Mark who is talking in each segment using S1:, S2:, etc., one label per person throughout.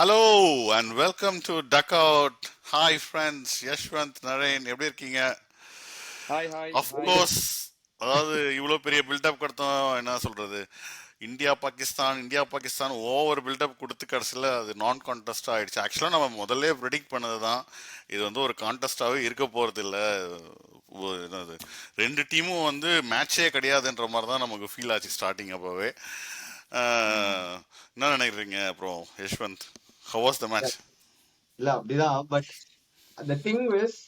S1: Hello and welcome to Duckout. Hi friends, Yashwant, Naren, எப்படி இருக்கீங்க?
S2: Hi hi
S1: Of
S2: hi.
S1: course, அதாவது இவ்வளோ பெரிய பில்டப் கொடுத்தோம், என்ன சொல்றது, இந்தியா பாகிஸ்தான் ஓவர் பில்டப் கொடுத்து கடைசியில் அது நான் கான்டெஸ்டாக ஆயிடுச்சு. ஆக்சுவலாக நம்ம முதல்ல ப்ரெடிக்ட் பண்ணது தான் இது வந்து ஒரு கான்டெஸ்டாகவே இருக்க போகிறது இல்லை. என்னது, ரெண்டு டீமும் வந்து மேட்சே கிடையாதுன்ற மாதிரி தான் நமக்கு ஃபீல் ஆச்சு ஸ்டார்டிங் அப்போவே. என்ன நினைக்கிறீங்க அப்புறம் Yashwant? How was the match?
S3: இல்ல அப்படிதான். பட் அந்த திங் இஸ்,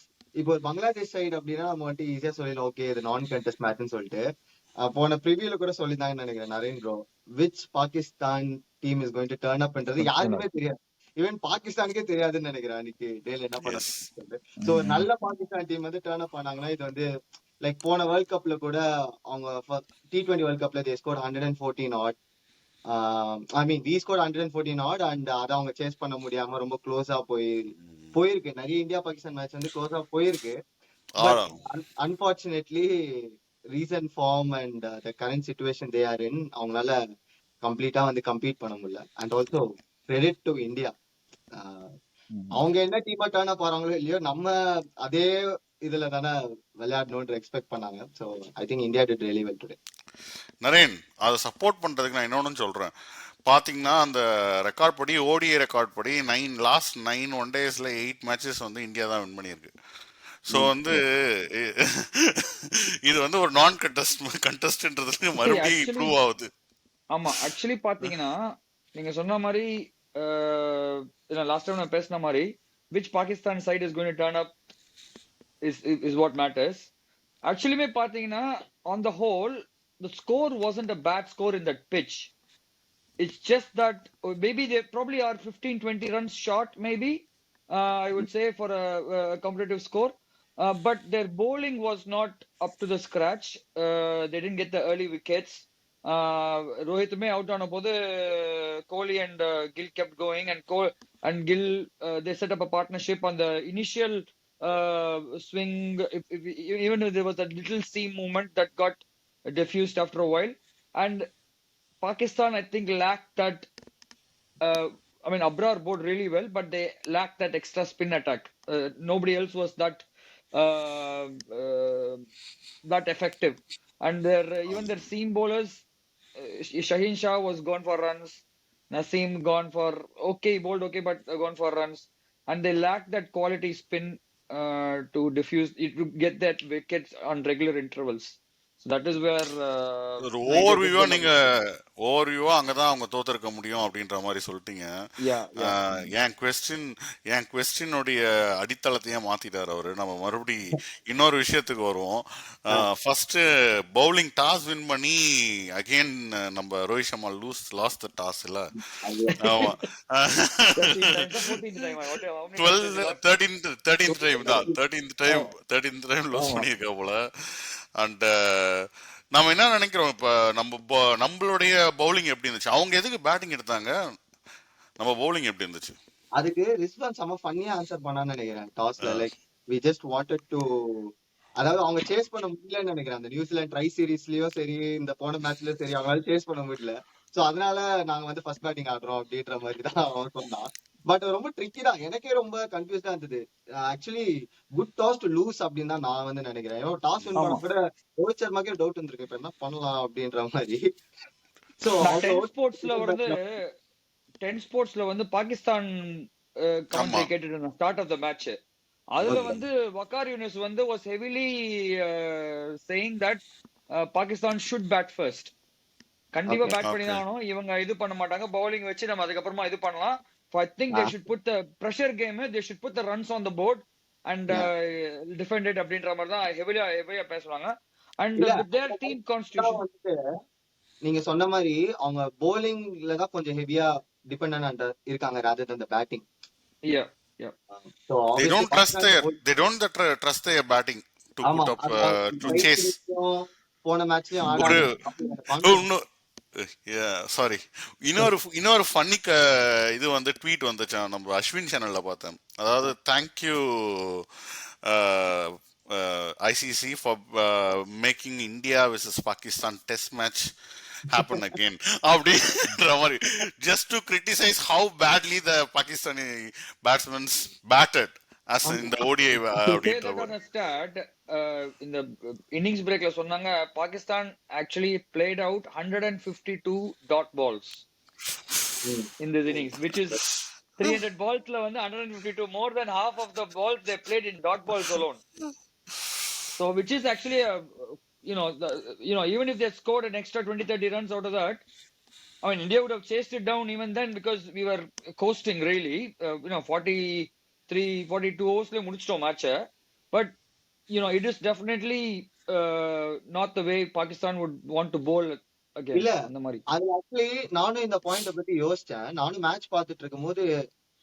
S3: இப்போ பங்களாதேஷ் சைடு அப்படின்னா நம்ம வந்துட்டு ஈஸியா சொல்லிடலாம், ஓகே இது நான் கண்டெஸ்ட் மேட்ச்னு சொல்லிட்டு. போன ப்ரிவியூல கூட சொல்லியிருந்தாங்கன்னு நினைக்கிறேன் Naren bro. Which Pakistan team is going to turn அப்ன்றது யாருக்குமே தெரியாது. ஈவன் பாகிஸ்தானுக்கே தெரியாதுன்னு நினைக்கிறேன் அன்னைக்கு டேல என்ன பண்ண.
S1: எஸ்.
S3: சோ நல்ல பாகிஸ்தான் டீம் வந்து டர்ன் அப் பண்ணாங்கன்னா இது வந்து லைக் போன வேர்ல்ட் கப்ல கூட அவங்க T20 வேர்ல்ட் கப்ல they score 114 out. I mean we score 114 out and அதை அவங்க சேஸ் பண்ண முடியாம ரொம்ப க்ளோஸா போயிருக்கு. நிறைய இந்தியா பாகிஸ்தான் மேட்ச் வந்து க்ளோஸா போயிருக்கு. But unfortunately recent form and the current situation they are in, அவங்களால கம்ப்ளீட்டா வந்து கம்பீட் பண்ண முடியல. And also credit to India. அவங்க என்ன டீமா டர்ன் அப் ஆறாங்களோ இல்லையோ, நம்ம அதே இதுல தானே விளையாடணும்னு எக்ஸ்பெக்ட் பண்ணாங்க. So I think India did really well today.
S1: Naren, அதை சப்போர்ட் பண்ணுறதுக்கு நான் இன்னொன்று சொல்கிறேன். பார்த்தீங்கன்னா அந்த ரெக்கார்ட் படி, ஓடிஏ ரெக்கார்ட் படி லாஸ்ட் 9 ஒன் டேஸில் 8 மேட்சஸ் வந்து இந்தியா தான் வின் பண்ணியிருக்கு. ஸோ வந்து இது வந்து ஒரு நான் கண்டெஸ்ட்ன்றதுக்கு மறுபடியும்
S2: ஆக்சுவலி
S1: ப்ரூவ் ஆகுது.
S2: ஆமா, ஆக்சுவலி பாத்தீங்கன்னா நீங்க சொன்ன மாதிரி லாஸ்ட் டைம் நான் பேசின மாதிரி which Pakistan side is going to turn up is what matters. ஆக்சுவலியுமே பாத்தீங்கன்னா on the whole the score wasn't a bad score in that pitch. It's just that maybe they probably are 15-20 runs short, maybe I would say, for a competitive score. But their bowling was not up to the scratch. They didn't get the early wickets. Rohit may out on both Kohli and Gill kept going, and Gill they set up a partnership on the initial swing. Even if there was a little seam movement that got diffused after a while, and Pakistan I think lacked that. I mean, Abrar bowled really well, but they lacked that extra spin attack. Nobody else was uh, uh, that effective. And even their seam bowlers, Shaheen Shah was gone for runs. Naseem gone for okay, bowled okay, but gone for runs. And they lacked that quality spin to diffuse it, to get that wickets on regular intervals. So that is where
S1: ஒரு
S2: Niger did
S1: ஓவர்வியூவா
S2: well
S1: நீங்க
S2: against.
S1: ஓவர்வியூவா அங்கதான் அவங்க தோத்திருக்க முடியும் அப்படின்ற மாதிரி சொல்லிட்டீங்க.
S2: Yeah, yeah.
S1: என் கொஸ்டினுடைய அடித்தளத்தையே மாத்திட்டாரு அவரு. நம்ம மறுபடி இன்னொரு விஷயத்துக்கு வருவோம். ஃபர்ஸ்ட் பவுலிங் டாஸ் வின் பண்ணி அகைன் நம்ம Rohit Sharma lost the toss இல்ல. ஆமா.
S2: 13 times or 14th time? How many times has he
S1: 12
S2: lost?
S1: 13th time தான். 13th
S2: Oh,
S1: time loss
S2: oh.
S1: பண்ணியிருக்கா போல. அண்ட் நம்ம என்ன நினைக்கிறோம் இப்ப, நம்மளுடைய பவுலிங் எப்படி இருந்துச்சு? அவங்க எதுக்கு பேட்டிங் எடுத்தாங்க? நம்ம பவுலிங் எப்படி இருந்துச்சு?
S3: அதுக்கு ரிஸ்வான் செம்ம ஃபன்னியா ஆன்சர் பண்ணான்னு நினைக்கிறேன் டாஸ்ல. Like we just wanted to, அதாவது அவங்க சேஸ் பண்ண முடியலன்னு நினைக்கிறேன். அந்த நியூசிலாந்து ட்ரை சீரீஸ்லயும் சரி, இந்த போன மேட்ச்லயும் சரி, அவங்களால சேஸ் பண்ண முடியல. சோ அதனால நாங்க வந்து ஃபர்ஸ்ட் பேட்டிங் ஆடுறோம் அப்படின்ற மாதிரி தான் அவன் சொன்னான். பட் ரொம்ப ட்ரிக்கி தான். எனக்கே ரொம்ப கன்ஃபியூஸ்டா இருந்தது. Actually good toss to lose அப்படின்னு தான் நான் வந்து நினைக்கிறேன். ஏன்னா டாஸ் வின் பண்ண
S2: ஆமா.
S3: கூட ரோஹித் சர்மாக்கே டவுட் இருந்திருக்கு, இப்ப என்ன பண்ணலாம் அப்படின்ற மாதிரி. சோ
S2: நான்
S3: அவங்க
S2: 10 ஸ்போர்ட்ஸ்ல வந்து 10 ஸ்போர்ட்ஸ்ல வந்து பாகிஸ்தான்
S1: ஆமா.
S2: கமெண்ட்ரி கேட்டுட்டு இருந்தேன் ஸ்டார்ட் ஆஃப் த மேட்ச். அதுல வந்து வக்கார் யூனிஸ் வந்து was heavily saying that Pakistan should bat first. கண்டிப்பா
S3: ஓகே
S2: பேட் பண்ணி
S1: ஓகே.
S2: தான் ஆகணும். இவங்க இது பண்ண மாட்டாங்க, பவுலிங் வச்சு நம்ம அதுக்கப்புறமா இது பண்ணலாம். I think they should put the pressure game, they should put the runs on the board and defend it அப்படின்ற மாதிரி தான் ஹெவியா பேசுவாங்க. அண்ட்
S3: இல்ல
S2: வித் தேர் டீம் கான்ஸ்டிடியூஷன்.
S3: வந்து நீங்க சொன்ன மாதிரி அவங்க bowlingல தான் கொஞ்சம் ஹெவியா டிபெண்டன்ட் இருக்காங்க rather than the batting.
S2: Yeah yeah
S3: So
S1: They
S3: obviously
S1: don't trust
S3: Pakistan
S1: their they don't trust their batting to
S3: ஆமா,
S1: put up
S3: அது அவங்க
S1: to
S3: ட்ரை
S1: chase.
S3: சீரிஸ்லயும் போன மேட்ச்லயும்
S1: ஒரு
S3: ஆடாங்க. அப்படி அந்த கான்ஃபிடன்ஸ்.
S1: இன்னும் சாரி, இன்னொரு ஃபன்னி இது வந்து ட்வீட் வந்துச்சான் நம்ம அஸ்வின் சேனல்ல பார்த்தேன். அதாவது thank you ICC for making India versus Pakistan test match happen again அப்படின்ற மாதிரி just to criticize how badly the Pakistani batsmen batted as in the ODI
S2: To say
S1: அப்படின்ற
S2: that on
S1: மாதிரி.
S2: a stat, in the innings breakல சொன்னாங்க Pakistan actually played out 152 dot balls
S3: ம்.
S2: in this innings, which is 300 balls la வந்து 152, more than half of the balls they played in dot balls alone. So which is actually a, even if they scored an extra 20-30 runs out of that, I mean India would have chased it down even then because we were coasting really. 43-42 overs la முடிச்சிட்டோம் match. But it is definitely not the way Pakistan would want to bowl again.
S3: இல்ல
S2: அந்த மாதிரி.
S3: அது actually நானும் இந்த பாயிண்ட பத்தி யோசிச்சேன். நானும் மேட்ச் பார்த்துட்டு இருக்கும்போது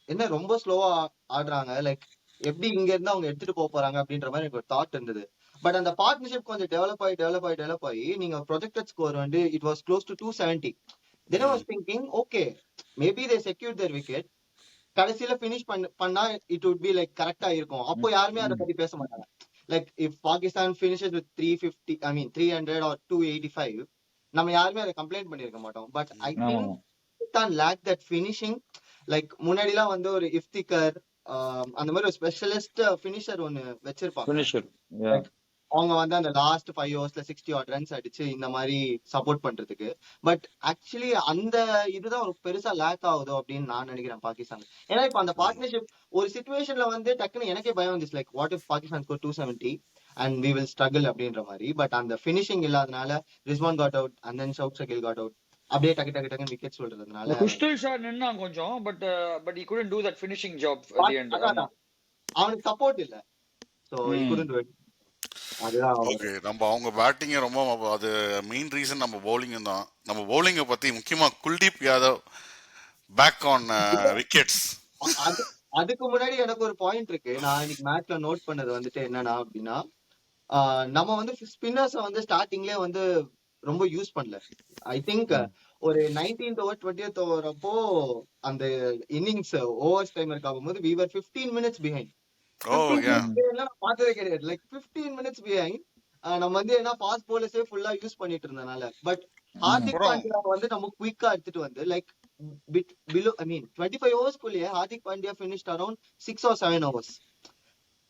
S3: என்ன ரொம்ப ஸ்லோவா ஆடுறாங்க, லைக் எப்படி இங்க இருந்து அவங்க எடுத்துட்டு போறாங்க அப்படின்ற மாதிரி எனக்கு ஒரு தாட் இருந்தது. பட் அந்த பார்ட்னர்ஷிப் கொஞ்சம் டெவலப் ஆகி நீங்க ப்ரொஜெக்டட் ஸ்கோர் வந்து it was close to 270. Then I was thinking okay maybe they secure their wicket, கடைசியில பினிஷ் பண்ணா இட் வுட் பி லைக் கரெக்டா இருக்கும். அப்போ யாருமே அதை பத்தி பேச மாட்டாங்க. Like if Pakistan finishes with 350, I mean 300 or 285, நம்ம யாருமே அதை கம்ப்ளைண்ட் பண்ணிருக்க மாட்டோம். But I think Pakistan lack that finishing. Like முன்னாடி எல்லாம் வந்து ஒரு இஃப்திகர் அந்த மாதிரி ஒரு ஸ்பெஷலிஸ்ட் ஃபினிஷர் ஒன்னு வச்சிருப்பாங்க.
S2: Finisher. Yeah.
S3: Like, அவங்க வந்து அந்த லாஸ்ட் 5 ஓவர்ஸ்ல 60 odd ரன்ஸ் அடிச்சு இந்த மாதிரி சப்போர்ட் பண்றதுக்கு. பட் ஆக்சுவலி அந்த இதுதான் ஒரு பெருசா லேக் ஆகுதோ அப்படின்னு நான் நினைக்கிறேன் பாகிஸ்தான். ஏன்னா இப்ப அந்த பார்ட்னர்ஷிப் ஒரு சிச்சுவேஷன்ல வந்து டக்குன்னு எனக்கே பயம் வந்துச்சு, like what if Pakistan score 270 and we will struggle அப்படின்ற மாதிரி. பட் அந்த ஃபினிஷிங் இல்லாதனால Rizwan caught out and then Saud Shakeel caught out, அப்படியே டக்கு விக்கெட் சொல்றதுனால
S2: குஷ்டல் ஷா நின்னா கொஞ்சம், but he couldn't do that finishing job at the end.
S3: அதான் அவனுக்கு சப்போர்ட் இல்ல. So he couldn't do it. அதுதான்
S1: ஓகே, நம்ம அவங்க பேட்டிங்கை ரொம்ப அது மெயின் ரீசன் நம்ம பவுலிங்கும் தான். நம்ம பவுலிங்கை பத்தி முக்கியமா Kuldeep Yadav back on wickets.
S3: அதுக்கு முன்னாடி எனக்கு ஒரு பாயிண்ட் இருக்கு. நான் இன்னைக்கு மேட்ச்ல நோட் பண்ணது வந்துட்டு என்னன்னா அப்படின்னா, நம்ம வந்து ஸ்பின்னர்ஸ் வந்து ஸ்டார்டிங்லயே வந்து ரொம்ப யூஸ் பண்ணல. ஐ திங்க் ஒரு 19th over 20th over அப்போ அந்த இன்னிங்ஸ் ஓவர்ஸ் டைமருக்கு ஆகும்போது we were 15 minutes behind. நான் பார்த்ததே கிடையாது. Like 15 minutes behind. நம்ம வந்து என்ன ஃபாஸ்ட் போலர்ஸே ஃபுல்லா யூஸ் பண்ணிட்டு இருந்தனால. பட் ஹார்திக் பாண்டியா வந்து நம்ம குயிக்கா எடுத்துட்டு வந்து like below, I mean 25 overs குள்ளேயே Hardik Pandya finished around 6 or 7 overs.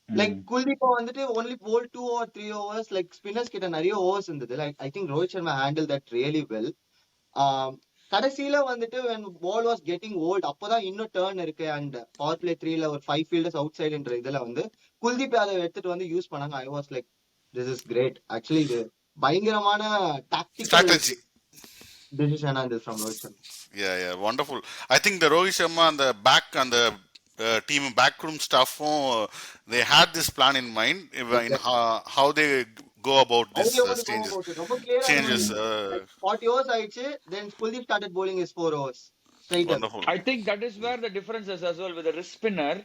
S3: Like Kuldeep வந்துட்டு only bowled 2 or 3 overs. Like spinners கிட்ட நிறைய ஓவர்ஸ் இருந்தது. Like I think Rohit Sharma handle that really well. கடைசியில வந்துட்டு when ball was getting old அப்பதான் இன்னும் டர்ன் இருக்கு அண்ட் பவர் பிளே 3ல ஒரு 5 fielders அவுட் சைடுன்ற இதுல வந்து குல்தீப் யாதவ் எடுத்துட்டு வந்து யூஸ் பண்ணாங்க. I was like this is great. Actually இது பயங்கரமான tactical decision and this from Rohit Sharma.
S1: Yeah, wonderful. I think the Rohit Sharma and the team backroom staffும் they had this plan in mind in how they go about this changes.
S3: 40 overs ஆயிடுச்சு, then Kuldeep started bowling his 4 overs straight up.
S2: I think that is where the difference is as well with the wrist spinner.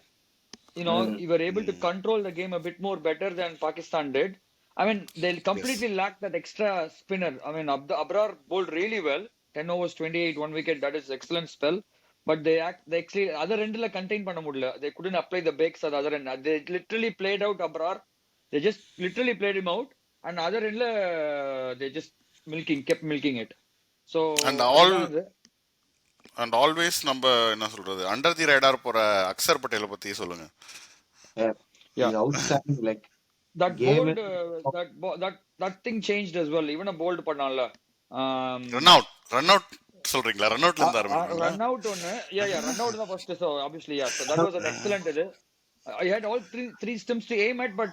S2: You were able to control the game a bit more better than Pakistan did. I mean, they completely lacked that extra spinner. I mean, Abrar bowled really well. 10 overs, 28, 1 wicket. That is excellent spell. But they actually other end la contain panna mudla. They couldn't apply the breaks at the other end. They literally played out Abrar. They just literally played him out. And other end la they just kept milking it. So
S1: and always நம்ம என்ன சொல்றது under the radar போற அக்சர் பட்டேல பத்தி சொல்லுங்க.
S3: Yeah, outstanding. Like
S2: that bold that thing changed as well. Even a bold பண்ணான்ல
S1: run out சொல்றீங்களா? run outல இருந்து ஆரம்பிங்க.
S2: run out ஒன்னு run out தான் first. So obviously so that was an excellent இது. I had all three stumps to aim at, but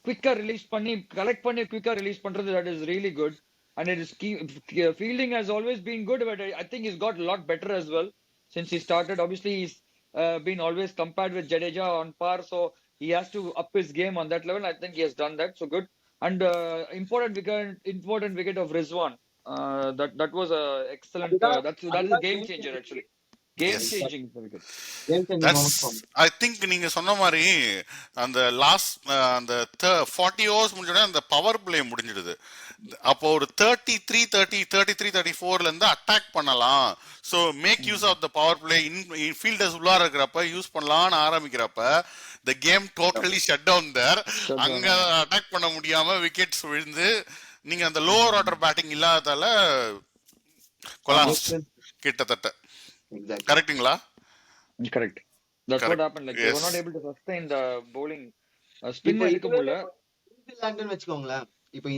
S2: quicker release பண்ணி collect பண்ணி quicker release பண்றது, that is really good. And it is fielding has always been good, but I think he's got a lot better as well since he started. Obviously he's been always compared with Jadeja on par, so he has to up his game on that level. I think he has done that, so good. And important wicket of Rizwan. That was a excellent. That is a game changer actually. Game changing wicket.
S1: I think நீங்க சொன்ன மாதிரி அந்த last அந்த 40 overs முடிஞ்சோட அந்த power play முடிஞ்சிடுது. அப்போ ஒரு 33-34ல இருந்து attack பண்ணலாம். So make use of the power play fielders உள்ளார இருக்கிறப்ப யூஸ் பண்ணலாம்னு ஆரம்பிக்கிறப்ப the game totally shut down there. அங்க அட்டாக் பண்ண முடியாம விக்கெட்ஸ் விழுந்து நீங்க அந்த லோவர் ஆர்டர் பேட்டிங் இல்லாததால கொலாப்ஸ்
S3: நியூசிலாந்து
S1: கிட்டத்தட்ட.
S3: எக்ஸாக்ட்லி.
S1: கரெக்ட்டுங்களா?
S2: correct. That's what
S1: correct.
S2: happened. Like they were
S1: yes.
S2: not able to sustain the bowling. Spin
S3: இப்போ
S2: எடுக்க
S3: இதுவே
S2: முடியல.
S3: நியூசிலாண்டுன்னு வச்சுக்கோங்களேன். இப்போ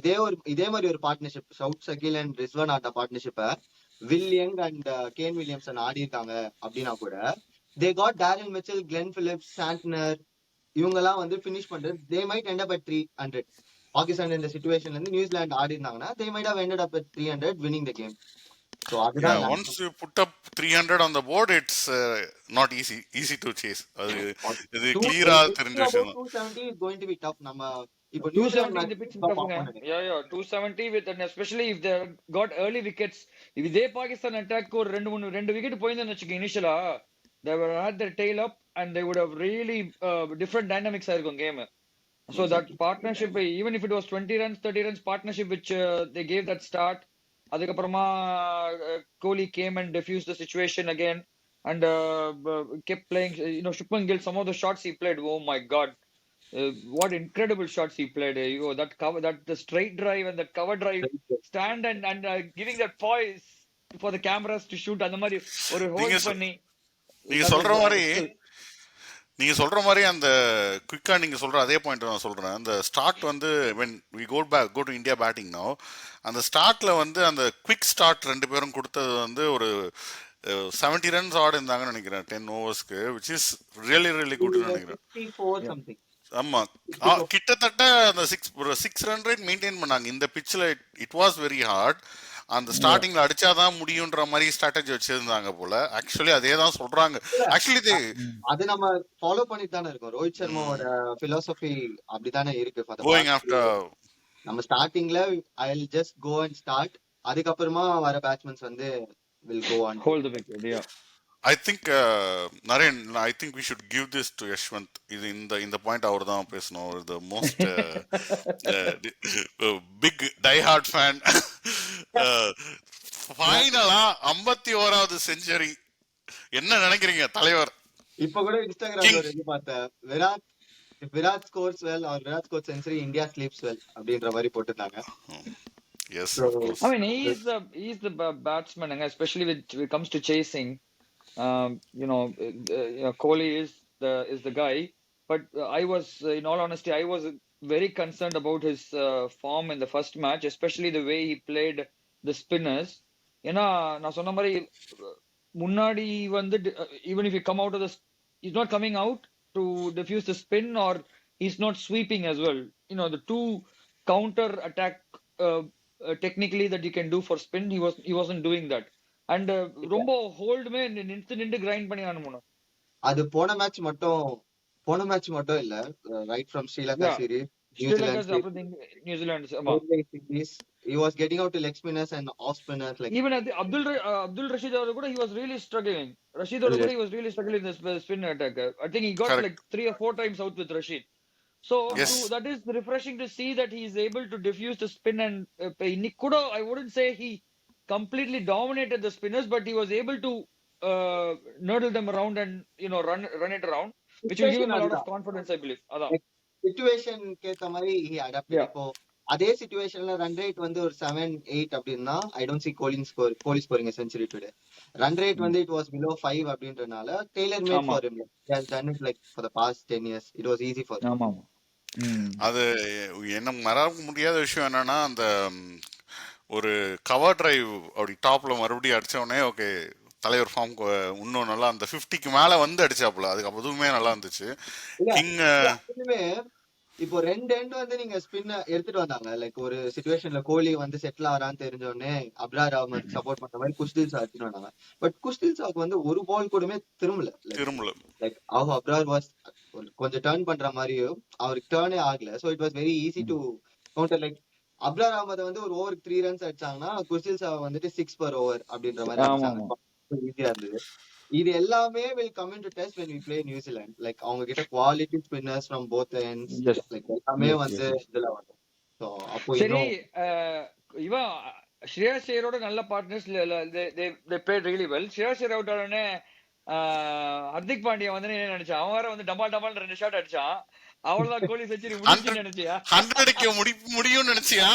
S3: இதே மாதிரி ஒரு பார்ட்னர்ஷிப் சவுத் சகில் அண்ட் ரிஸ்வான் ஆட்ட பார்ட்னர்ஷிப்பை Will Young and Kane Williamson ஆடி இருக்காங்க அப்படின்னா கூட they got Daryl Mitchell, Glenn Phillips, Santner இவங்கெல்லாம் வந்து ஃபினிஷ் பண்றது they might end up at 300. Pakistan இந்த சிச்சுவேஷன்ல இருந்து நியூசிலாந்து ஆடி இருந்தாங்கன்னா they might have ended up at 300 winning the game. So
S1: Yeah,
S3: அதுதான்
S1: once you put up 300 on the board, it's not easy to chase. அது இது கிளியரா தெரிஞ்ச விஷயம் தான்.
S3: 270 is going to be tough. நம்ம இப்போ New Zealand
S2: 270 in the pitch is tough. Yeah, 270 with, and especially if they got early wickets. If they Pakistan attack ஒரு ரெண்டு wicket போயிருந்தேன்னு வச்சுக்க initially, they would have had their tail up and they would have really different dynamics ஆயிருக்கும் game. So that partnership, even if it was 20 runs, 30 runs partnership which they gave that start, அதுக்கப்புறமா Kohli came and diffused the situation again and kept playing. Shubman Gill, some of the shots he played, oh my God, what incredible shots he played. That cover, that the straight drive and that cover drive, stand and giving that poise for the cameras to shoot. அந்த மாதிரி ஒரு
S1: நீங்க
S2: hold பண்ணி
S1: நீங்க சொல்ற மாதிரி நீங்க சொல்ற மாதிரி அந்த குயிக்கா நீங்க சொல்ற அதே பாயிண்ட் நான் சொல்றேன். அந்த ஸ்டார்ட் வந்து when we go to India batting now, அந்த ஸ்டார்ட்ல வந்து அந்த குவிக் ஸ்டார்ட் ரெண்டு பேரும் கொடுத்தது வந்து ஒரு 70 ரன்ஸ் ஆட் இருந்தாங்கன்னு நினைக்கிறேன் 10 ஓவர்ஸ்க்கு, which is really good நினைக்கிறேன்.
S3: 64 something.
S1: ஆமா, கிட்டத்தட்ட அந்த 6 ரன் ரேட் மெயின்டைன் பண்ணாங்க இந்த பிட்ச்ல. It was very hard. அந்த ஸ்டார்டிங்ல அடிச்சாதான் முடியும்ன்ற மாதிரி ஸ்ட்ராட்டஜி வச்சிருந்தாங்க போல. ஆக்சுவலி அதே தான் சொல்றாங்க. ஆக்சுவலி
S3: அது நம்ம ஃபாலோ பண்ணிட்டு தானே இருக்கோம். ரோஹித் சர்மாவோட பிலாசபி அப்படிதானே இருக்கு.
S1: கோயிங் ஆஃப்டர்
S3: நம்ம ஸ்டார்டிங்ல I will just go and start, அதுக்கப்புறமா வர பேட்ஸ்மேன்ஸ் வந்து will go on
S2: hold the wicket. Yeah.
S1: I think Naren, I think we should give this to Yashwant. இது இந்த பாயிண்ட் அவர் தான் பேசணும். the most big die hard fan. ஃபைனலா 51வது century, என்ன நினைக்கிறீங்க தலைவர்?
S3: இப்ப கூட இன்ஸ்டாகிராம்ல ரெடி பார்த்தேன். Virat scores well or Virat score century, India sleeps well அப்படின்ற மாதிரி போட்டுட்டாங்க.
S1: Yes,
S3: So,
S1: of course.
S2: I mean, he's the batsman, and especially when it comes to chasing. Kohli is the guy. But I was, in all honesty, I was very concerned about his form in the first match, especially the way he played the spinners. ஏன்னா நான் சொன்ன மாதிரி முன்னாடி வந்து even if you come out of the, he's not coming out to diffuse the spin or he's not sweeping as well. The two counter attack technically that you can do for spin, he wasn't doing that. And ரொம்ப ஹோல்டுமே நின்று grind பண்ணி ஆனணும்.
S3: அது போன match மட்டும் இல்ல, right from Sri Lanka series,
S2: New Zealand
S3: series, he was getting out to leg spinners and off spinners, like
S2: even at Abdul Rashid கூட he was really struggling. Rashid கூட he was really struggling in the spin attack. I think he got like 3 or 4 times out with Rashid. So that is refreshing to see that he is able to diffuse the spin. And Nikudo, I wouldn't say he completely dominated the spinners, but he was able to nurtle them around and run it around, which will give him a lot of confidence, I believe.
S3: Situation கேத்த மாதிரி he adapted. இப்போ அதே சிச்சுவேஷன்ல run rate வந்து ஒரு 7-8 அப்படின்னா I don't see Kohli scoring a century today. Run rate வந்து it was below 5 அப்படின்றனால tailor made for him. He has done it like for the past 10 years. It was easy for him.
S2: ஆமா.
S1: அது என்ன மறக்க முடியாத விஷயம் என்னன்னா, அந்த ஒரு கவர் டிரைவ் அப்படி டாப்ல மறுபடியும் அடிச்ச உடனே ஓகே தலைவர் ஃபார்ம் இன்னும் நல்லா அந்த 50க்கு மேல வந்து அடிச்சாப்புல. அதுக்கு அதுவுமே நல்லா இருந்துச்சு.
S3: இப்போ 2 எண்ட் வந்து நீங்க ஸ்பின் எடுத்துட்டு வந்தாங்க. லைக் ஒரு சிச்சுவேஷன்ல கோலி வந்து செட்டில் ஆறான்னு தெரிஞ்ச உடனே அப்ரார் அஹ்மத் சப்போர்ட் பண்ற மாதிரி குஷ்தில் ஷா எடுத்துட்டு வந்தாங்க. பட் குஷ்தில் ஷாக்கு வந்து ஒரு பால் கூடமே திரும்பல. லைக் அப்ரார் வாஸ் கொஞ்சம் டர்ன் பண்ற மாதிரியும் அவருக்கு டர்னே ஆகல. So it was very easy to counter. Like Abrar Ahmed வந்து ஒரு ஓவருக்கு 3 ரன்ஸ் அடிச்சாங்கன்னா குஷ்தில் ஷா வந்துட்டு 6 per over அப்படின்ற மாதிரி அடிச்சாங்க. ஈஸியா இருந்தது. இது எல்லாமே will come into test when we play New Zealand. Like அவங்க கிட்ட quality spinners from both ends. Like எல்லாமே வந்து இதுல வரும். So அப்போ
S2: சரி, இவன் ஸ்ரேயாஸ் ஐயரோட நல்ல partners, they played really well. Shreyas Iyer out ஆனே ஹர்திக் பாண்டியா வந்து என்ன நினைச்சான், அவன் வேற வந்து டமால் 2 ஷாட் அடிச்சான். அவ்வளவுதான் கோலி செஞ்சுரி முடிஞ்சுன்னு நினைச்சியா?
S1: 100 அடிக்க முடியும்னு நினைச்சியா?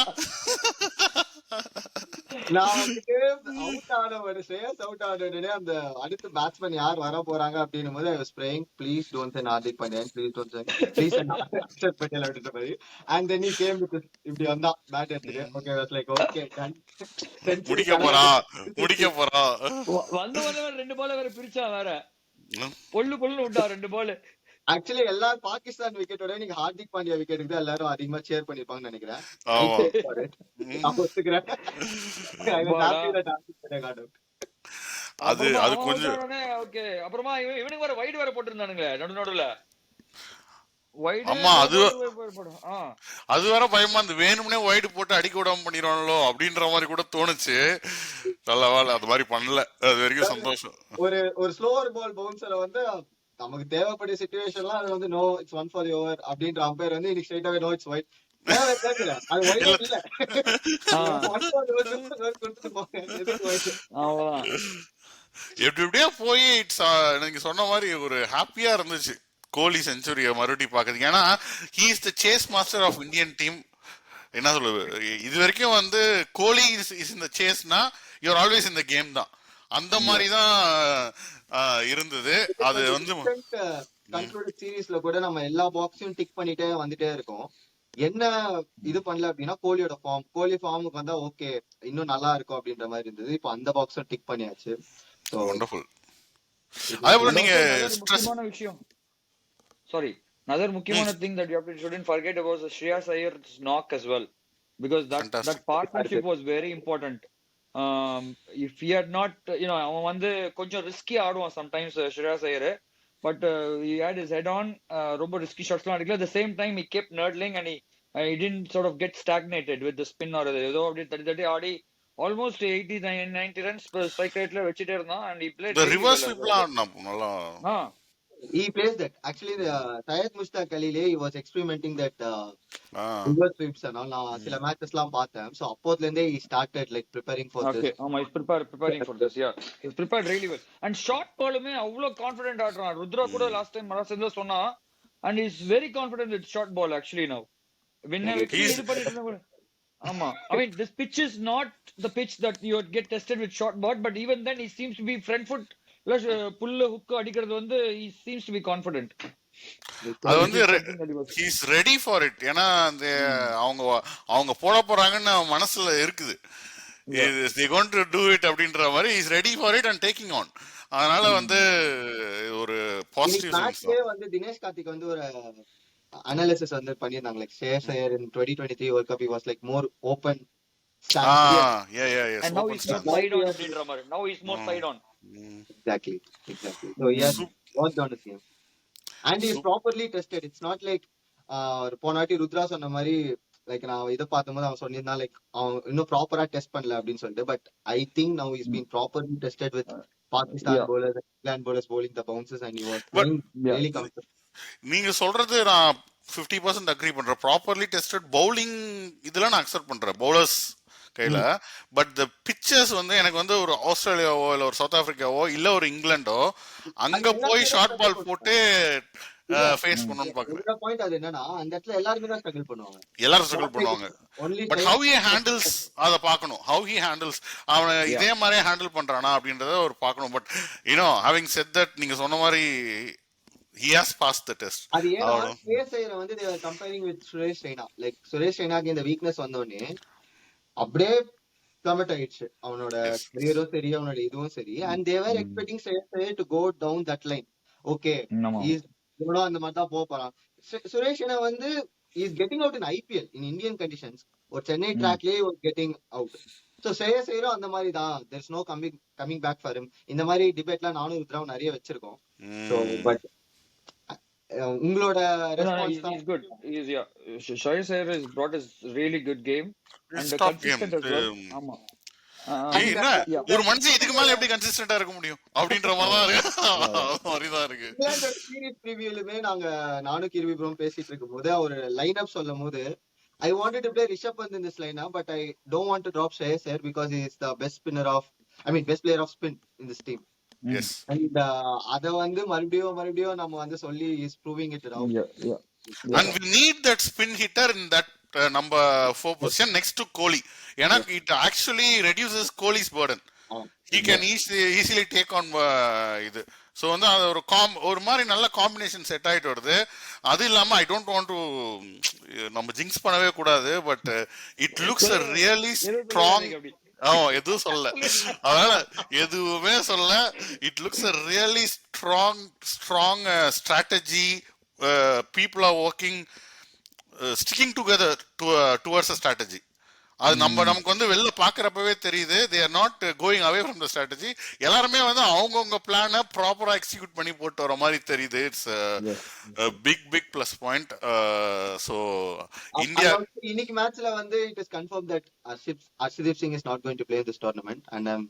S3: நான் வந்துட்டு அவுட் ஆன ஒரு ஸ்ரேயஸ் அவுட் ஆன உடனே அந்த அடுத்த பேட்ஸ்மேன் யார் வர போறாங்க அப்படின்னும் போது I was praying please don't send Hardik Pandian please send Axar Patel அப்படின்ற மாதிரி and then he came with this இப்படி வந்தா பேட் எடுத்துட்டு okay was like okay done century
S1: முடிக்க போறா முடிக்க போறா
S2: வந்த உடனே 2 பால் வேற பிரிச்சா வேற பொல்லு விட்டா 2 பால்.
S3: ஆக்சுவலி எல்லாரும் பாகிஸ்தான் விக்கெட்டோட நீங்க ஹார்திக் பாண்டியா விக்கெட்டுக்கு தான் எல்லாரும் அதிகமா சேர் பண்ணிருப்பாங்கன்னு நினைக்கிறேன்.
S1: ஆமா
S3: நான் ஒத்துக்கிறேன். I was happy that Hardik Pandya got out.
S1: அது
S2: அப்புறமா
S1: அது
S2: அவன்
S1: கொஞ்சம்
S2: out ஆனோடனே ஓகே. அப்புறமா இவனுக்கு வேற வைடு வேற போட்டிருந்தானுங்களே நடுவுல வைடு
S1: ஆமா அது
S2: போடும்.
S1: அது வேற பயமா இருந்து வேணும்னே ஒயிட் போட்டு அடிக்க விடாம பண்ணிடுவாங்களோ அப்படின்ற மாதிரி கூட தோணுச்சு. நல்ல வேலை அது மாதிரி பண்ணல, அது வரைக்கும் சந்தோஷம்.
S3: ஒரு ஸ்லோவர் பால் பவுன்சரை வந்து நமக்கு தேவைப்பட்ட சிச்சுவேஷன்லாம் அது வந்து no it's one for over அப்படின்ற அம்பையர் வந்து இன்னைக்கு ஸ்ட்ரைட்டாவே நோ இட்ஸ் ஒயிட் அது ஒயிட் இல்ல
S1: எப்படியா போய் இட்ஸ் நீங்க சொன்ன மாதிரி ஒரு ஹாப்பியா இருந்துச்சு கோலி செஞ்சுரிய மறுபடியும் பாக்குறதுக்கு. ஏன்னா he is the chase master of Indian team. என்ன சொல்லுது இது வரைக்கும் வந்து கோலி இஸ் இந்த சேஸ்னா யூஆர் ஆல்வேஸ் இந்த கேம் தான், அந்த மாதிரி தான் இருந்தது. அது வந்து
S3: கன்க்ளூடட் சீரீஸ்ல கூட நம்ம எல்லா பாக்ஸையும் டிக் பண்ணிட்டே வந்துட்டே இருக்கோம். என்ன இது பண்ணல அப்படின்னா கோலியோட ஃபார்ம், கோலி ஃபார்முக்கு வந்தா ஓகே இன்னும் நல்லா இருக்கும் அப்படின்ற மாதிரி இருந்தது. இப்போ அந்த பாக்ஸும் டிக் பண்ணியாச்சு. So
S1: wonderful. அதே போல நீங்க
S2: முக்கியமான விஷயம் sorry another முக்கியமான thing that you shouldn't forget about the Shreyas Iyer's knock as well, because that partnership was very important. If he had not அவன் வந்து கொஞ்சம் ரிஸ்கி ஆடுவான் sometimes Shreyas Iyer, but he had his head on, ரொம்ப risky ஷாட்ஸ்லாம் அடிக்கல. at the same time he kept nurdling and he didn't sort of get stagnated with the spin or ஏதோ அப்படி தட்டி ஆடி almost 80-90 runs per strike rate ல வச்சிட்டே இருந்தான். and he played
S1: the reverse sweep நல்லா
S3: he plays that actually Syed Mushtaq Ali he was experimenting that reverse sweeps and all. நான் சில மேட்சஸ்லாம் பார்த்தேன். So அப்போதுல இருந்தே he started like preparing for this.
S2: ஆமா he's preparing for this. yeah he's prepared really well. and short ballமே அவ்ளோ confident ஆடுறான். ருத்ரா கூட last time மராசன்ல சொன்னா, and he's very confident with short ball actually now. வின்ன இது பண்ணிட்டு இருந்தா ஆமா I mean this pitch is not the pitch that you would get tested with short ball, but even then he seems to be front foot புல்ல hook அடிக்கிறது வந்து he seems to be confident.
S1: அது வந்து he is ready for it. ஏன்னா அந்த அவங்க போட போறாங்கன்னு மனசுல இருக்குது, they going to do it அப்படின்ற மாதிரி he is ready for it and taking on. அதனால வந்து ஒரு பாசிட்டிவ்
S3: மேட்ச்லயே வந்து தினேஷ் கார்த்திக் வந்து ஒரு அனாலிசிஸ் வந்து பண்ணிருந்தாங்க. Like Shreyas Iyer in 2023 World Cup he was like more open stance.
S1: yeah
S2: and now he's more side on அப்படின்ற மாதிரி. now he's more side on.
S3: Exactly. So yes, worked on the same. And he's properly tested. It's not like போன வாட்டி ருத்ரா சொன்ன மாதிரி like நான் இதை பார்க்கும்போது அவன் சொன்னிருந்தான் லைக் அவன் இன்னும் ப்ராப்பரா டெஸ்ட் பண்ணல அப்படின்னு சொல்லிட்டு. But I think now is been properly tested with Pakistan bowlers, England bowlers bowling the bounces and he was really comfortable.
S1: நீங்க சொல்றது நான் 50% அக்ரி பண்றேன். ப்ராப்பர்லி டெஸ்டட் பவுலிங் இதெல்லாம் நான் அக்செப்ட் பண்றேன் பவுலர்ஸ் கையில. பட் த பிச்சர்ஸ் வந்து எனக்கு வந்து ஒரு ஆஸ்திரேலியாவோ இல்ல ஒரு சவுத் ஆப்பிரிக்காவோ இல்ல ஒரு இங்கிலாண்டோ அங்க போய் ஷார்ட் பால் போட்டு ஃபேஸ் பண்ணனும்னு பாக்குறேன்.
S3: பாயிண்ட் அது என்னன்னா அந்த இடத்துல எல்லாரும் தான் ஸ்ட்ரகிள் பண்ணுவாங்க.
S1: எல்லாரும் ஸ்ட்ரகிள் பண்ணுவாங்க. பட் how he handles அத பார்க்கணும். how he handles அவன இதே மாதிரியே ஹேண்டில் பண்றானா அப்படின்றத ஒரு பார்க்கணும். பட் having said that நீங்க சொன்ன மாதிரி he has passed the test.
S3: அது ஏன்னா Shreyas Iyer வந்து they are comparing with Suresh Raina. like Suresh Rainaக்கு இந்த வீக்னஸ் வந்தோனே அப்படியே கமெண்ட் ஆயிடுச்சு அவனோட கரியரும் சரி அவனோட இதுவும் சரி. And they were expecting Shreyas Iyer to go down that line. okay இவனோ அந்த மாதிரி தான் போறான். சுரேஷ் Raina வந்து is getting out in IPL in Indian conditions. ஒரு Chennai ட்ராக்லயே was getting out. so Shreyas Iyer அந்த மாதிரி தான். there's no coming back for him. இந்த மாதிரி டிபேட்லாம் நானும் ருத்ராவும் நிறைய வச்சிருக்கோம். so but உங்களோட ரெஸ்பான்ஸ் தான்
S2: is good. Shreyas Iyer has brought a really good game and consistent as well. ஆமா
S1: ஒரு மனுஷன் இதுக்கு மேல எப்படி கன்சிஸ்டன்ட்டா இருக்க முடியும் அப்படின்ற மாதிரி தான் இருக்கு.
S3: சீரிஸ் ப்ரீவியூலமே நானும் கிருவி ப்ரோம் பேசிட்டு இருக்கும்போது ஒரு லைன் அப் சொல்லும் போது I wanted to play Rishabh Pant in this lineup, but I don't want to drop Shreyas Iyer because he is the best player of spin in this team.
S1: Yes.
S3: And அத வந்து மறுபடியும் நம்ம வந்து சொல்லி is proving it now.
S1: And we need that spin hitter in that நம்ம 4 position next to Kohli. ஏன்னா it actually reduces Kohli's burden. he can easily take on இது. ஸோ வந்து அது ஒரு மாதிரி நல்ல காம்பினேஷன் செட் ஆயிட்டு வருது. அது இல்லாம ஐ டோன்ட் வாண்ட் டு நம்ம ஜிங்ஸ் பண்ணவே கூடாது, but it looks really strong. எதுவும் சொல்ல, அதனால எதுவுமே சொல்ல. It looks really strong strategy. People are working sticking together towards a strategy. அது நமக்கு வந்து வெளில பாக்குறப்பவே தெரியுது. They are not going away from the strategy. எல்லாருமே வந்து அவங்கவுங்க பிளானை ப்ராப்பரா எக்ஸிக்யூட் பண்ணி போட்டு வர மாதிரி தெரியுது. It's big plus point. So India
S3: இன்னைக்கு மேட்ச்ல வந்து it is confirm that Arshdeep Singh is not going to play this tournament and I'm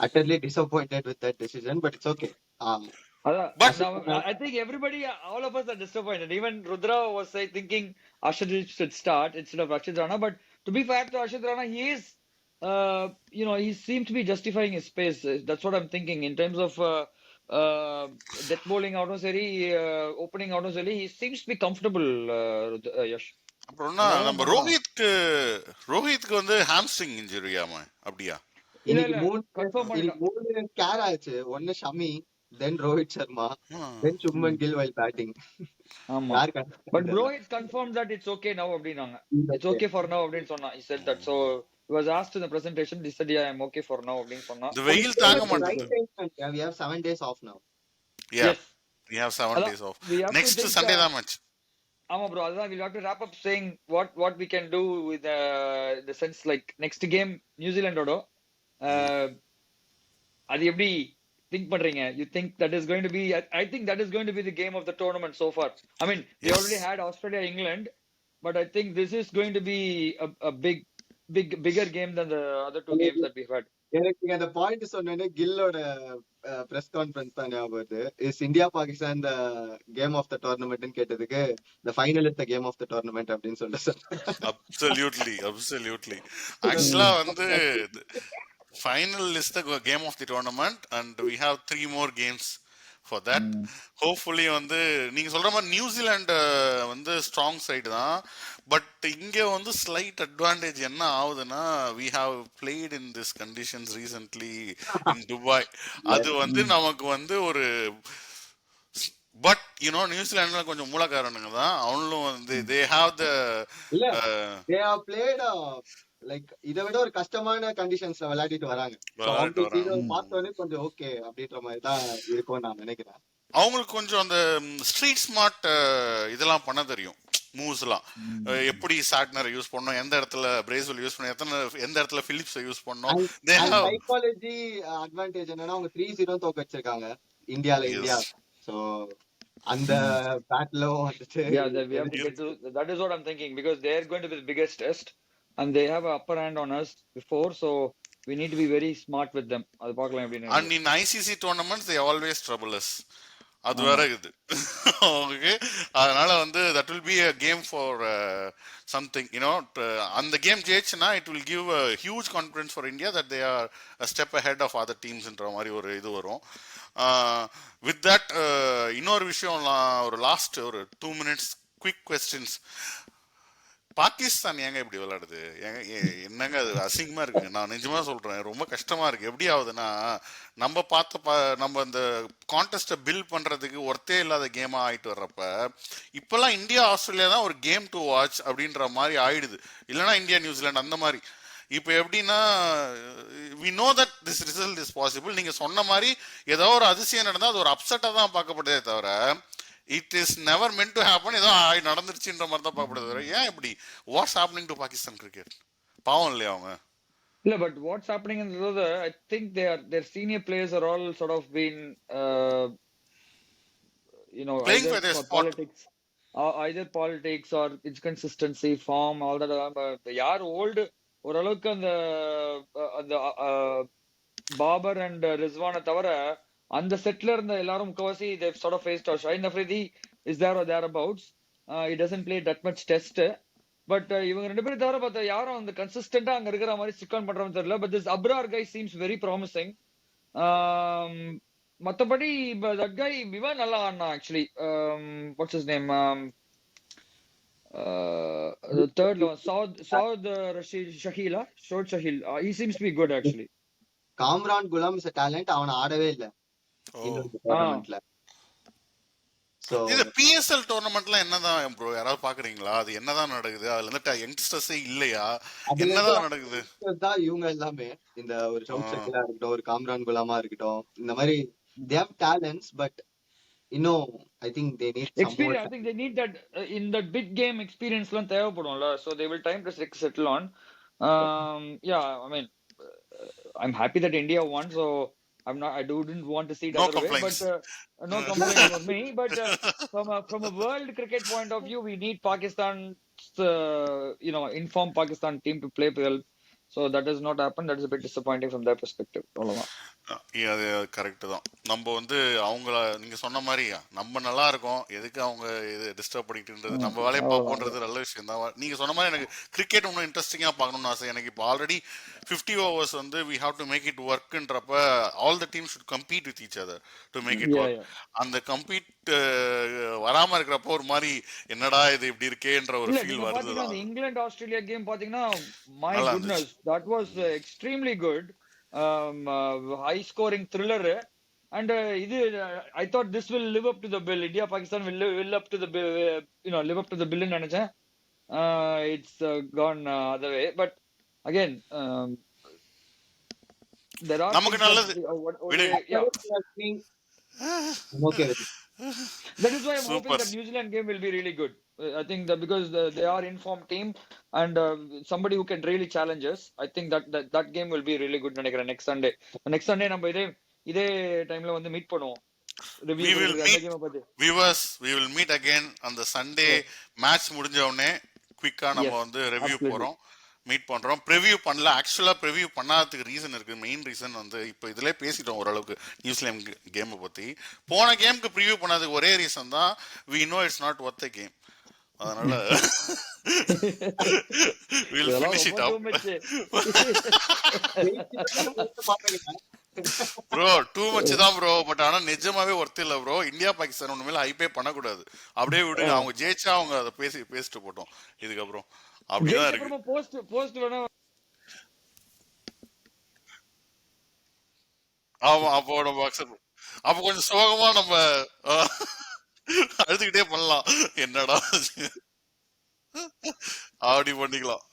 S3: utterly disappointed with that decision, but it's okay.
S2: But I think everybody, all of us are disappointed. Even Rudra was thinking Arshdeep should start instead of Rashid Rana. But to be fair to Rashid Rana, he is, he seems to be justifying his space. That's what I'm thinking in terms of death bowling out of Seri, opening out of Seri. He seems to be comfortable, Yash.
S1: அப்புறம்னா நம்ம ரோஹித்க்கு வந்து hamstring இன்ஜுரியாமா? அப்படியா?
S3: இன்னைக்கு 3 care ஆச்சு. ஒன்னு Shami, then Rohit Sharma, then Shubman Gill while batting.
S2: But Rohit confirmed that it's okay now அப்படினாங்க. It's okay for now அப்படினு சொன்னா. He said that. So he was asked in the presentation, he said yeah, I'm okay for now அப்படினு சொன்னா.
S1: The வெயில் தாங்க மாட்டேங்குது.
S3: We have 7 days off now.
S1: Yeah. Yes. We have 7 days off. Next Sunday தான் match.
S2: ஆமா bro, அதான் we'll have to wrap up saying what we can do with the sense like next game New Zealand ஓட அது எப்படி think பண்றீங்க? You think that is going to be, I think that is going to be the game of the tournament so far. I mean, they already had Australia, England, but I think this is going to be a bigger game than the other 2 games that we've had.
S3: எனக்கு அந்த point சொன்னேனே கில்லோட press conference தான் ஞாபகம் வருது. Is India Pakistan the game of the டோர்னமெண்ட்னு கேட்டதுக்கு the final is the game of the tournament அப்படின்னு சொல்லிட்டு.
S1: absolutely ஆக்சுவலா வந்து final is the game of the tournament and we have 3 more games for that. Hopefully வந்து நீங்க சொல்ற மாதிரி நியூசிலாந்து வந்து ஸ்ட்ராங் சைடு தான். பட் இங்க வந்து ஸ்லைட் அட்வான்டேஜ் என்ன ஆகுதுன்னா, we have played in this conditions recently in Dubai. அது வந்து நமக்கு வந்து ஒரு பட் நியூசிலாந்துல கொஞ்சம் மூலக்காரனுங்க தான் அவங்களும் வந்து they have
S3: played லைக் இதை விட ஒரு கஷ்டமான கண்டிஷன்ஸ்ல விளையாடிட்டு வராங்க. பார்த்தோன்னே கொஞ்சம் ஓகே அப்படின்ற மாதிரி தான் இருக்கும் நான் நினைக்கிறேன்.
S1: அவங்களுக்கு கொஞ்சம் அந்த ஸ்ட்ரீட் ஸ்மார்ட் இதெல்லாம் பண்ண தெரியும். மூவ்ஸ்லாம் எப்படி சாட்னர் யூஸ் பண்ணோம், எந்த இடத்துல பிரேசில் யூஸ் பண்ணோம், எந்த இடத்துல பிலிப்ஸ் யூஸ் பண்ணோம்.
S3: சைக்காலஜி அட்வான்டேஜ் என்னன்னா அவங்க 3-0 தோக்க வச்சிருக்காங்க இந்தியா. சோ அந்த பேட்லும் வந்துட்டு
S2: that is what I'm thinking because they are going to be the biggest test and they have an upper hand on us before, so we need to be very smart with them. அது பார்க்கலாம் எப்படின்னு.
S1: And in ICC tournaments they always trouble us. அது வேற இது. Okay, அதனால வந்து that will be a game for something, அந்த game ஜெயிச்சுனா it will give a huge confidence for India that they are a step ahead of other teams ன்ற மாதிரி ஒரு இது வரும். With that இன்னொரு விஷயம், ஒரு லாஸ்ட் ஒரு 2 minutes quick questions. பாகிஸ்தான் ஏங்க இப்படி விளையாடுது? என்னங்க அது அசிங்கமா இருக்குங்க. நான் நிஜமா சொல்றேன், ரொம்ப கஷ்டமா இருக்கு. எப்படி ஆகுதுன்னா, நம்ம இந்த கான்டெஸ்ட பில்ட் பண்றதுக்கு ஒர்த்தே இல்லாத கேமா ஆயிட்டு வர்றப்ப இப்பெல்லாம் இந்தியா ஆஸ்திரேலியா தான் ஒரு கேம் டு வாட்ச் அப்படின்ற மாதிரி ஆயிடுது. இல்லைன்னா இந்தியா நியூசிலாந்து அந்த மாதிரி. இப்போ எப்படின்னா, we know that this result is possible. நீங்க சொன்ன மாதிரி ஏதோ ஒரு அதிசயம் நடந்தா அது ஒரு அப்செட்டா தான் பார்க்கப்படுதே தவிர it is never meant to happen. ஏதோ நடந்துருச்சுன்ற மாதிரி தான் பார்க்கப்படுது. ஏன் இப்படி? What's happening to Pakistan cricket? பாவம் இல்லையா அவங்க?
S2: இல்ல, but what's happening in the I think their senior players are all sort of been
S1: playing for their sport.
S2: Either politics or inconsistency, form, all that. யார் ஓல்டு ஓரளவுக்கு அந்த Babur and ரிஸ்வானை தவிர அந்த செட்ல இருந்த எல்லாரும் முக்கவாசி they've sort of faced Shaheen Afridi is there or thereabouts. He doesn't play that much test, but இவங்க ரெண்டு பேரும் தவிர பார்த்தா யாரும் அந்த கன்சிஸ்டன்டா அங்க இருக்கிற மாதிரி ஸ்டிக் ஆன் பண்றவங்க தெரியல. but this Abrar guy seems very promising. மத்தபடி that guy இவன் நல்லா ஆடினா actually. What's his name? The third one, Saud Rashid Shahila, Short Shahil. He seems to be good actually.
S3: Kamran Ghulam is talent, அவனை ஆடவே இல்லை
S1: ஓ
S3: இந்த
S2: Ah,
S3: டோர்னமெண்ட்ல. So
S1: இது PSL டோர்னமெண்ட்லாம் என்னதான் bro, யாராவது பாக்குறீங்களா? அது என்னதான் நடக்குது? அதுல இருந்து யங்ஸ்டர்ஸே இல்லையா?
S3: அதுல இருந்து
S1: என்னதான் நடக்குது?
S3: தான் இவங்க எல்லாமே, இந்த ஒரு
S1: ஆ,
S3: ஷவுட் ஷக்கிலா இருக்கட்டும், ஒரு காம்ரான் குலாமா இருக்கட்டும், இந்த மாதிரி they have talents, but இன்னும் I think they need some more
S2: experience. I think they need that in that big game experience லாம் தேவைப்படும்ல. So they will time to settle on. Yeah, I mean, I'm happy that India won, so I didn't want to see it
S1: no
S2: other way, but
S1: complaints.
S2: no complaints from me. But from a world cricket point of view, we need Pakistan's informed Pakistan team to play well. So that does not happen. That is a bit disappointing from their perspective. அவ்வளவுதான்.
S1: அது correct தான். நம்ம வந்து அவங்கள நீங்க சொன்ன மாதிரி நம்ம நல்லா இருக்கோம், எதுக்கு அவங்க இது டிஸ்டர்ப் பண்ணிக்கிட்டுன்றது, நம்ம வேலையை
S2: அவ்வளவுதான்.
S1: பார்ப்போன்றது நல்ல விஷயம் தான். நீங்க சொன்ன மாதிரி எனக்கு கிரிக்கெட் இன்னும் இன்ட்ரெஸ்டிங்கா பார்க்கணும்னு ஆசை. எனக்கு இப்போ ஆல்ரெடி 50 overs வந்து we have to make it workன்றப்ப all the teams should compete with each other to make it
S2: Yeah,
S1: work.
S2: yeah.
S1: அந்த கம்பீட் வராம இருக்கிறப்போ ஒரு மாதிரி என்னடா இது இப்படி இருக்கேன்ற ஒரு
S2: இல்ல
S1: ஃபீல்
S2: நீங்க
S1: வருது
S2: பாத்தீங்கன்னா
S1: தான்.
S2: அந்த இங்கிலாந்து ஆஸ்திரேலியா கேம் பாத்தீங்கன்னா மை
S1: நல்லா இருந்துச்சு.
S2: Goodness that was extremely good high scoring thriller and இது I thought this will live up to the bill India Pakistan will up to the live up to the பில்னு நினைச்சேன். It's gone other way but again there are
S1: நமக்கு
S2: things that
S1: நல்லது விடு.
S2: yeah.
S3: I'm okay with it.
S2: That is why I'm hoping
S1: super.
S2: that New Zealand game will be really good. I think that because they are informed team and somebody who can really challenge us. I think that game will be really good நினைக்கிறேன் next Sunday. Next Sunday நம்ம இதே டைம்ல வந்து meet பண்ணுவோம். Review
S1: We will
S2: கொடுக்குறது அந்த
S1: meet
S2: கேமை பத்தி.
S1: viewers, we will meet again அந்த சண்டே
S2: Yes.
S1: மேட்ச் முடிஞ்ச உடனே குயிக்கா நம்ம
S2: Yes.
S1: வந்து ரிவ்யூ
S2: Absolutely.
S1: போறோம், மீட் பண்றோம். ப்ரிவ்யூ பண்ணல, ஆக்சுவலா ப்ரிவ்யூ பண்ணாததுக்கு ரீசன் இருக்கு. மெயின் ரீசன் வந்து இப்போ இதுல பேசிட்டோம் ஓரளவுக்கு நியூசிலாந்து கேமை பத்தி. போன கேமுக்கு ப்ரிவ்யூ பண்ணாததுக்கு ஒரே ரீசன் தான், we know it's not worth a game. அதனால we'll
S2: இதெல்லாம்
S1: finish
S2: ரொம்ப
S1: it
S2: too
S1: up.
S2: Much.
S1: Bro too much தான் ப்ரோ, பட் ஆனா நிஜமாவே ஒர்த் இல்ல ப்ரோ. இந்தியா பாகிஸ்தான் ஒண்ணு மேல ஹைப்பே பண்ணக்கூடாது, அப்படியே விடுங்க. அவங்க ஜெயிச்சா அவங்க அதை பேசிட்டு போட்டோம் இதுக்கப்புறம், அப்படிதான்
S2: ஜெயிச்ச
S1: இருக்கு.
S2: அப்புறமா போஸ்ட் வேணா.
S1: ஆமா, அப்போ நம்ம அக்செப்ட், அப்ப கொஞ்சம் சோகமா நம்ம அழுதுகிட்டே பண்ணலாம். என்னடா இது? அப்படி பண்ணிக்கலாம்.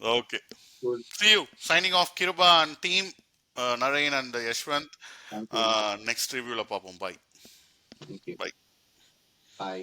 S1: Okay,
S3: Cool.
S1: see you signing off Kiruba and team, Narayan and Yashwant.
S3: Thank you.
S1: Next reviewல பாப்போம். Bye.
S3: Thank you.
S1: Bye.
S3: Bye.